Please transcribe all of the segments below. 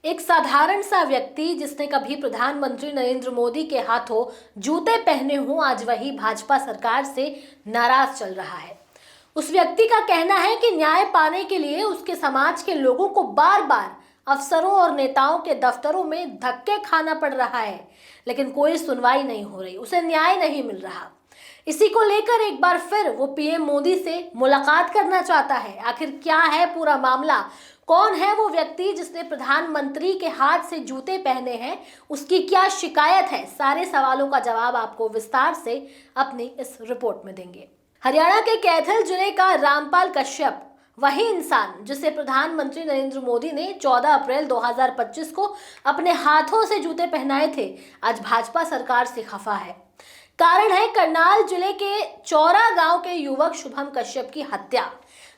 एक साधारण सा व्यक्ति जिसने कभी प्रधानमंत्री नरेंद्र मोदी के हाथों जूते पहने हों, आज वही भाजपा सरकार से नाराज चल रहा है। उस व्यक्ति का कहना है कि न्याय पाने के लिए उसके समाज के लोगों को बार बार अफसरों और नेताओं के दफ्तरों में धक्के खाना पड़ रहा है, लेकिन कोई सुनवाई नहीं हो रही, उसे न्याय नहीं मिल रहा। इसी को लेकर एक बार फिर वो पीएम मोदी से मुलाकात करना चाहता है। आखिर क्या है पूरा मामला, कौन है वो व्यक्ति जिसने प्रधानमंत्री के हाथ से जूते पहने हैं, उसकी क्या शिकायत है, सारे सवालों का जवाब आपको विस्तार से अपनी इस रिपोर्ट में देंगे। हरियाणा के कैथल जिले का रामपाल कश्यप वही इंसान जिसे प्रधानमंत्री नरेंद्र मोदी ने 14 अप्रैल 2025 को अपने हाथों से जूते पहनाए थे, आज भाजपा सरकार से खफा है। कारण है करनाल जिले के चौरा गांव के युवक शुभम कश्यप की हत्या,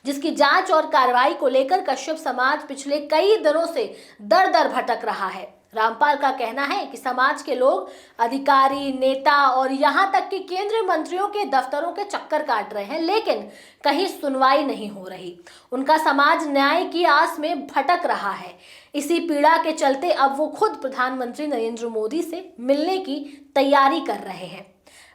जिसकी जांच और कार्रवाई को लेकर कश्यप समाज पिछले कई दिनों से दर दर भटक रहा है। रामपाल का कहना है कि समाज के लोग अधिकारी, नेता और यहां तक कि केंद्रीय मंत्रियों के दफ्तरों के चक्कर काट रहे हैं, लेकिन कहीं सुनवाई नहीं हो रही। उनका समाज न्याय की आस में भटक रहा है। इसी पीड़ा के चलते अब वो खुद प्रधानमंत्री नरेंद्र मोदी से मिलने की तैयारी कर रहे हैं।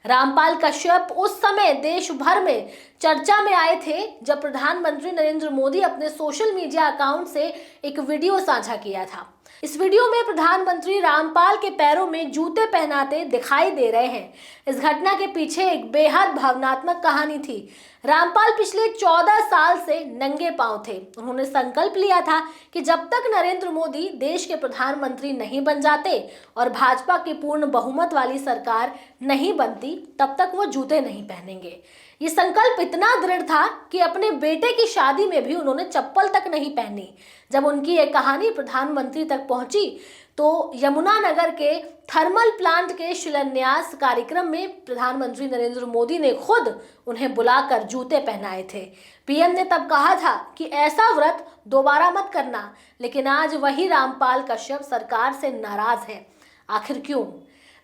रामपाल कश्यप उस समय देश भर में चर्चा में आए थे जब प्रधानमंत्री नरेंद्र मोदी अपने सोशल मीडिया अकाउंट से एक वीडियो साझा किया था। इस वीडियो में प्रधानमंत्री रामपाल के पैरों में जूते पहनाते दिखाई दे रहे हैं। इस घटना के पीछे एक बेहद भावनात्मक कहानी थी। रामपाल पिछले 14 साल से नंगे पांव थे। उन्होंने संकल्प लिया था कि जब तक नरेंद्र मोदी देश के प्रधानमंत्री नहीं बन जाते और भाजपा की पूर्ण बहुमत वाली सरकार नहीं बनती, तब तक वो जूते नहीं पहनेंगे। ये संकल्प इतना दृढ़ था कि अपने बेटे की शादी में भी उन्होंने चप्पल तक नहीं पहनी। जब उनकी ये कहानी प्रधानमंत्री तक पहुंची तो यमुनानगर के थर्मल प्लांट के शिलान्यास कार्यक्रम में प्रधानमंत्री नरेंद्र मोदी ने खुद उन्हें बुलाकर जूते पहनाए थे। पीएम ने तब कहा था कि ऐसा व्रत दोबारा मत करना, लेकिन आज वही रामपाल कश्यप सरकार से नाराज है। आखिर क्यों?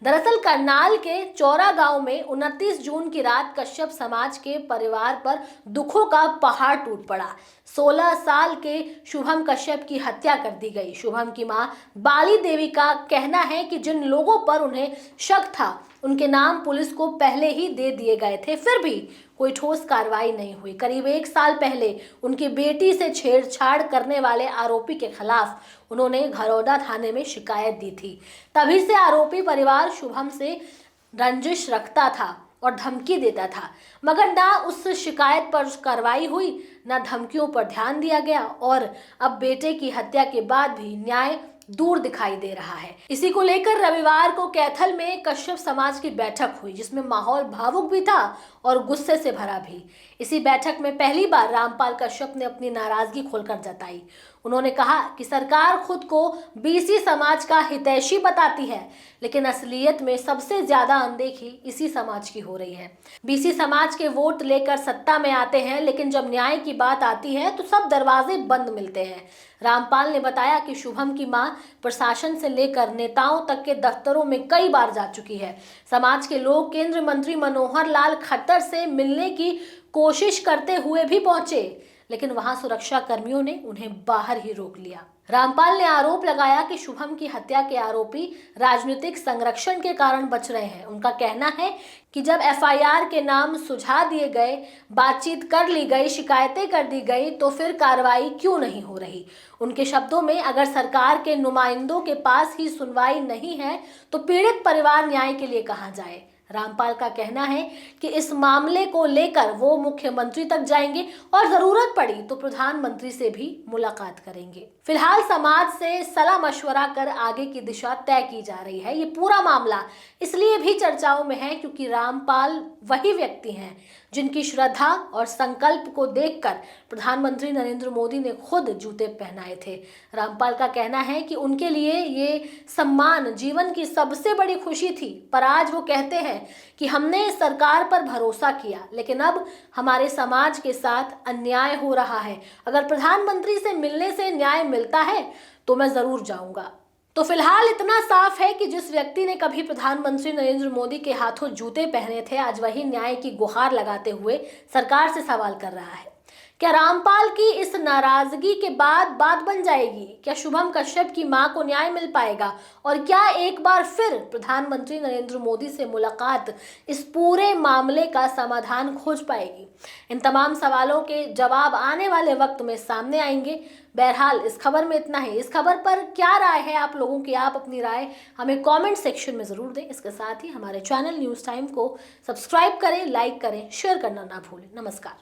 दरअसल करनाल के चौरा गांव में 29 जून की रात कश्यप समाज के परिवार पर दुखों का पहाड़ टूट पड़ा। 16 साल के शुभम कश्यप की हत्या कर दी गई। शुभम की मां बाली देवी का कहना है कि जिन लोगों पर उन्हें शक था उनके नाम पुलिस को पहले ही दे दिए गए थे, फिर भी कोई ठोस कार्रवाई नहीं हुई। करीब 1 साल पहले उनकी बेटी से छेड़छाड़ करने वाले आरोपी के खिलाफ उन्होंने घरौदा थाने में शिकायत दी थी। तभी से आरोपी परिवार शुभम से रंजिश रखता था और धमकी देता था, मगर ना उस शिकायत पर कार्रवाई हुई, ना धमकियों पर ध्यान दिया गया और अब बेटे की हत्या के बाद भी न्याय दूर दिखाई दे रहा है। इसी को लेकर रविवार को कैथल में कश्यप समाज की बैठक हुई, जिसमें माहौल भावुक भी था और गुस्से से भरा भी। इसी बैठक में पहली बार रामपाल कश्यप ने अपनी नाराजगी खोलकर जताई। उन्होंने कहा कि सरकार खुद को बीसी समाज का हितैषी बताती है, लेकिन असलियत में सबसे ज्यादा अनदेखी इसी समाज की हो रही है। बीसी समाज के वोट लेकर सत्ता में आते हैं, लेकिन जब न्याय की बात आती है तो सब दरवाजे बंद मिलते हैं। रामपाल ने बताया कि शुभम की मां प्रशासन से लेकर नेताओं तक के दफ्तरों में कई बार जा चुकी है। समाज के लोग केंद्रीय मंत्री मनोहर लाल खट्टर से मिलने की कोशिश करते हुए भी पहुंचे, लेकिन वहां सुरक्षा कर्मियों ने उन्हें बाहर ही रोक लिया। रामपाल ने आरोप लगाया कि शुभम की हत्या के आरोपी राजनीतिक संरक्षण के कारण बच रहे हैं। उनका कहना है कि जब एफआईआर के नाम सुझा दिए गए, बातचीत कर ली गई, शिकायतें कर दी गई, तो फिर कार्रवाई क्यों नहीं हो रही। उनके शब्दों में, अगर सरकार के नुमाइंदों के पास ही सुनवाई नहीं है तो पीड़ित परिवार न्याय के लिए कहां जाए। रामपाल का कहना है कि इस मामले को लेकर वो मुख्यमंत्री तक जाएंगे और जरूरत पड़ी तो प्रधानमंत्री से भी मुलाकात करेंगे। फिलहाल समाज से सलाह मशवरा कर आगे की दिशा तय की जा रही है। ये पूरा मामला इसलिए भी चर्चाओं में है क्योंकि रामपाल वही व्यक्ति हैं जिनकी श्रद्धा और संकल्प को देखकर प्रधानमंत्री नरेंद्र मोदी ने खुद जूते पहनाए थे। रामपाल का कहना है कि उनके लिए ये सम्मान जीवन की सबसे बड़ी खुशी थी, पर आज वो कहते हैं कि हमने सरकार पर भरोसा किया, लेकिन अब हमारे समाज के साथ अन्याय हो रहा है। अगर प्रधानमंत्री से मिलने से न्याय मिलता है तो मैं जरूर जाऊंगा। तो फिलहाल इतना साफ है कि जिस व्यक्ति ने कभी प्रधानमंत्री नरेंद्र मोदी के हाथों जूते पहने थे, आज वही न्याय की गुहार लगाते हुए सरकार से सवाल कर रहा है। क्या रामपाल की इस नाराजगी के बाद बात बन जाएगी? क्या शुभम कश्यप की मां को न्याय मिल पाएगा? और क्या एक बार फिर प्रधानमंत्री नरेंद्र मोदी से मुलाकात इस पूरे मामले का समाधान खोज पाएगी? इन तमाम सवालों के जवाब आने वाले वक्त में सामने आएंगे। बहरहाल इस खबर में इतना ही। इस खबर पर क्या राय है आप लोगों की? आप अपनी राय हमें कमेंट सेक्शन में जरूर दें। इसके साथ ही हमारे चैनल न्यूज़ टाइम को सब्सक्राइब करें, लाइक करें, शेयर करना ना भूलें। नमस्कार।